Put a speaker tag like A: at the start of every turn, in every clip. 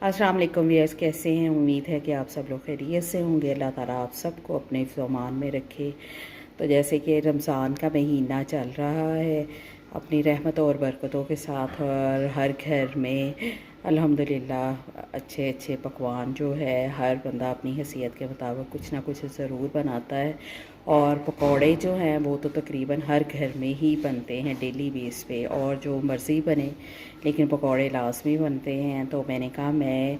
A: अस्सलाम वालेकुम व्यूअर्स, कैसे हैं? उम्मीद है कि आप सब लोग खैरियत से होंगे। अल्लाह ताला आप सबको अपने फ़मान में रखे। तो जैसे कि रमज़ान का महीना चल रहा है अपनी रहमत और बरकतों के साथ, और हर घर में अल्हम्दुलिल्लाह अच्छे अच्छे पकवान जो है हर बंदा अपनी हैसियत के मुताबिक कुछ ना कुछ ज़रूर बनाता है। और पकौड़े जो हैं वो तो तकरीबन हर घर में ही बनते हैं डेली बेस पे, और जो मर्ज़ी बने लेकिन पकौड़े लाज़मी बनते हैं। तो मैंने कहा मैं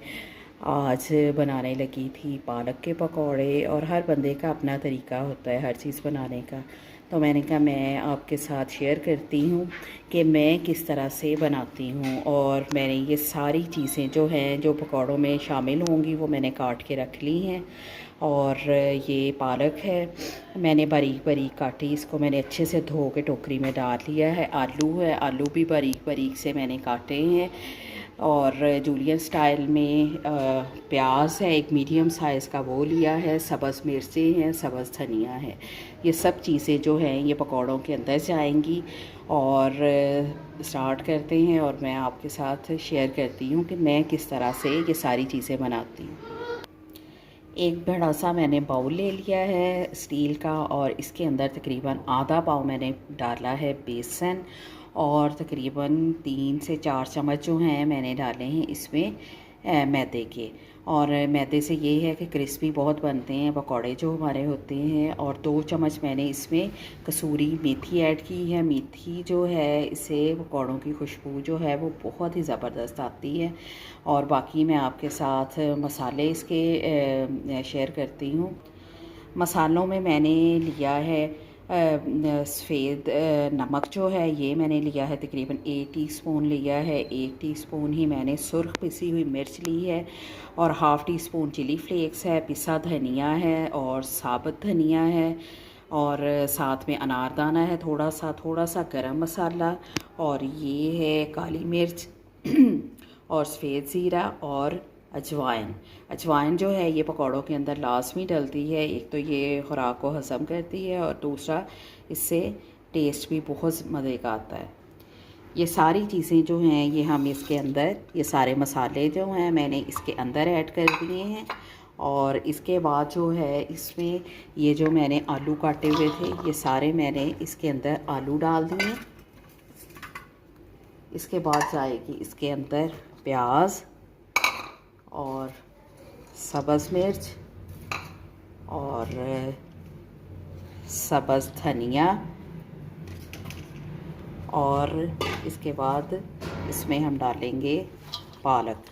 A: आज बनाने लगी थी पालक के पकौड़े, और हर बंदे का अपना तरीका होता है हर चीज़ बनाने का। तो मैंने कहा मैं आपके साथ शेयर करती हूँ कि मैं किस तरह से बनाती हूँ। और मैंने ये सारी चीज़ें जो हैं जो पकौड़ों में शामिल होंगी वो मैंने काट के रख ली हैं। और ये पालक है, मैंने बारीक बारीक काटी, इसको मैंने अच्छे से धो के टोकरी में डाल लिया है। आलू है, आलू भी बारीक बारीक से मैंने काटे हैं। और जूलियन स्टाइल में प्याज है, एक मीडियम साइज़ का वो लिया है। सब्ज़ मिर्चें हैं, सब्ज़ धनिया है। ये सब चीज़ें जो हैं ये पकौड़ों के अंदर जाएंगी। और स्टार्ट करते हैं, और मैं आपके साथ शेयर करती हूँ कि मैं किस तरह से ये सारी चीज़ें बनाती हूँ। एक बड़ा सा मैंने बाउल ले लिया है स्टील का, और इसके अंदर तकरीबन आधा पाव मैंने डाला है बेसन, और तकरीबन 3 से 4 चम्मच जो हैं मैंने डाले हैं इसमें मैदे के। और मैदे से ये है कि क्रिस्पी बहुत बनते हैं पकौड़े जो हमारे होते हैं। और 2 चम्मच मैंने इसमें कसूरी मेथी ऐड की है। मेथी जो है इससे पकौड़ों की खुशबू जो है वो बहुत ही ज़बरदस्त आती है। और बाकी मैं आपके साथ मसाले इसके शेयर करती हूँ। मसालों में मैंने लिया है सफ़ेद नमक जो है ये मैंने लिया है तकरीबन 1 टीस्पून लिया है। 1 टीस्पून ही मैंने सुर्ख पिसी हुई मिर्च ली है, और half teaspoon chilli flakes है, पिसा धनिया है और साबुत धनिया है। और साथ में अनारदाना है, थोड़ा सा गरम मसाला, और ये है काली मिर्च और सफ़ेद ज़ीरा और अजवाइन। अजवाइन जो है ये पकौड़ों के अंदर लाजमी डलती है। एक तो ये खुराक को हज़म करती है, और दूसरा इससे टेस्ट भी बहुत मज़े का आता है। ये सारी चीज़ें जो हैं ये हम इसके अंदर, ये सारे मसाले जो हैं मैंने इसके अंदर ऐड कर दिए हैं। और इसके बाद जो है इसमें ये जो मैंने आलू काटे हुए थे ये सारे मैंने इसके अंदर आलू डाल दिए। इसके बाद जाएगी इसके अंदर प्याज और सब्ज़ मिर्च और सब्ज़ धनिया, और इसके बाद इसमें हम डालेंगे पालक।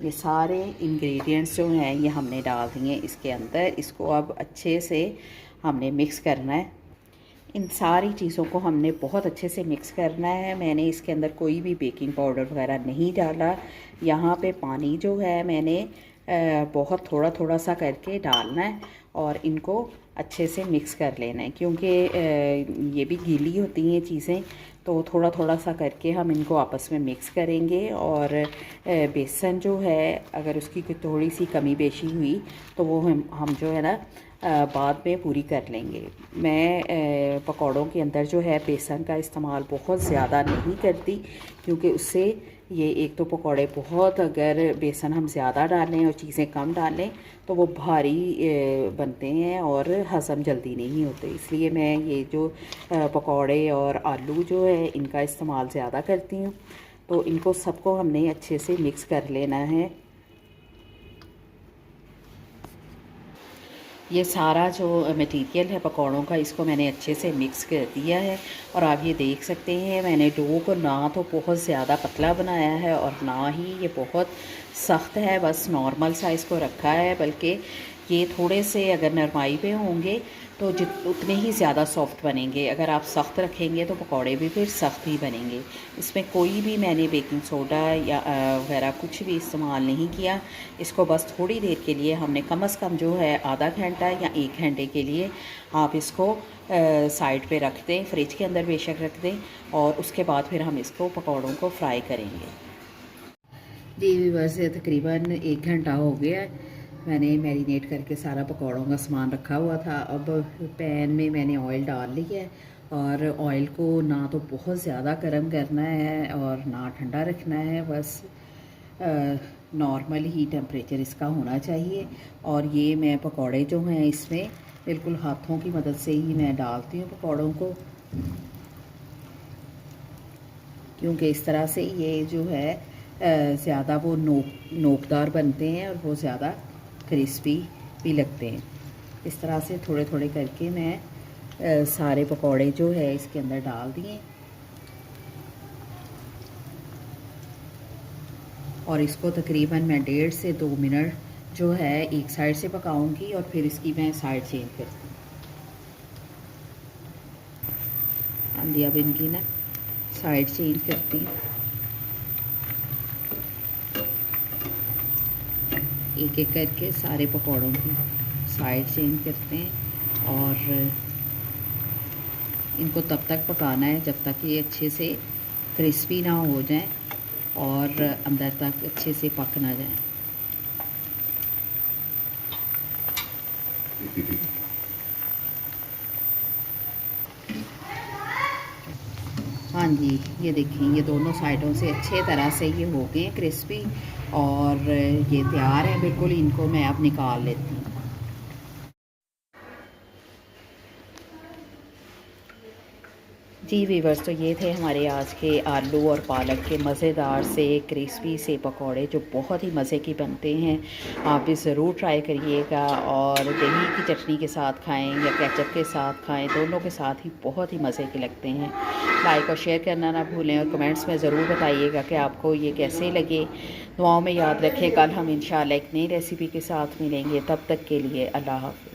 A: ये सारे इंग्रेडिएंट्स जो हैं ये हमने डाल दिए इसके अंदर। इसको अब अच्छे से हमने मिक्स करना है। इन सारी चीज़ों को हमने बहुत अच्छे से मिक्स करना है। मैंने इसके अंदर कोई भी बेकिंग पाउडर वगैरह नहीं डाला। यहाँ पे पानी जो है मैंने बहुत थोड़ा थोड़ा सा करके डालना है, और इनको अच्छे से मिक्स कर लेना है, क्योंकि ये भी गीली होती हैं चीज़ें। तो थोड़ा थोड़ा सा करके हम इनको आपस में मिक्स करेंगे। और बेसन जो है अगर उसकी कोई थोड़ी सी कमी बेशी हुई तो वो हम जो है ना बाद में पूरी कर लेंगे। मैं पकौड़ों के अंदर जो है बेसन का इस्तेमाल बहुत ज़्यादा नहीं करती, क्योंकि उससे ये एक तो पकौड़े बहुत, अगर बेसन हम ज़्यादा डालें और चीज़ें कम डालें तो वो भारी बनते हैं और हज़म जल्दी नहीं होते। इसलिए मैं ये जो पकौड़े और आलू जो है इनका इस्तेमाल ज़्यादा करती हूँ। तो इनको सबको हमने अच्छे से मिक्स कर लेना है। ये सारा जो मटेरियल है पकौड़ों का इसको मैंने अच्छे से मिक्स कर दिया है। और आप ये देख सकते हैं मैंने डो को ना तो बहुत ज़्यादा पतला बनाया है और ना ही ये बहुत सख्त है, बस नॉर्मल साइज़ को रखा है। बल्कि ये थोड़े से अगर नरमाई पे होंगे तो जित उतने ही ज़्यादा सॉफ्ट बनेंगे। अगर आप सख्त रखेंगे तो पकौड़े भी फिर सख्त ही बनेंगे। इसमें कोई भी मैंने बेकिंग सोडा या वगैरह कुछ भी इस्तेमाल नहीं किया। इसको बस थोड़ी देर के लिए हमने कम से कम जो है आधा घंटा या 1 घंटे के लिए आप इसको साइड पे रख दें, फ्रिज के अंदर बेशक रख दें, और उसके बाद फिर हम इसको पकौड़ों को फ्राई करेंगे। जी व्यूअर्स, तकरीबन 1 घंटा हो गया है। मैंने मैरिनेट करके सारा पकौड़ों का सामान रखा हुआ था। अब पैन में मैंने ऑयल डाल लिया है, और ऑयल को ना तो बहुत ज़्यादा गर्म करना है और ना ठंडा रखना है, बस नॉर्मल ही टेम्परेचर इसका होना चाहिए। और ये मैं पकौड़े जो हैं इसमें बिल्कुल हाथों की मदद से ही मैं डालती हूँ पकौड़ों को, क्योंकि इस तरह से ये जो है ज़्यादा वो नोकदार बनते हैं और वो ज़्यादा क्रिस्पी भी लगते हैं। इस तरह से थोड़े थोड़े करके मैं सारे पकौड़े जो है इसके अंदर डाल दिए और इसको तकरीबन मैं 1.5 से 2 मिनट जो है एक साइड से पकाऊंगी और फिर इसकी मैं साइड चेंज करती हूँ। अब इनकी ना साइड चेंज करती हूँ, एक एक करके सारे पकौड़ों की साइड चेंज करते हैं और इनको तब तक पकाना है जब तक ये अच्छे से क्रिस्पी ना हो जाए और अंदर तक अच्छे से पक ना जाए। हाँ जी, ये देखिए ये दोनों साइडों से अच्छे तरह से ये हो गए क्रिस्पी और ये तैयार है बिल्कुल। इनको मैं अब निकाल लेती हूँ। जी वीवर्स, तो ये थे हमारे आज के आलू और पालक के मज़ेदार से क्रिस्पी से पकौड़े जो बहुत ही मज़े की बनते हैं। आप भी ज़रूर ट्राई करिएगा और दही की चटनी के साथ खाएं या केचप के साथ खाएं, दोनों के साथ ही बहुत ही मज़े के लगते हैं। लाइक और शेयर करना ना भूलें और कमेंट्स में ज़रूर बताइएगा कि आपको ये कैसे लगे। दुआओं में याद रखें, कल हम इंशाल्लाह एक नई रेसिपी के साथ मिलेंगे। तब तक के लिए अल्लाह हाफ़िज़।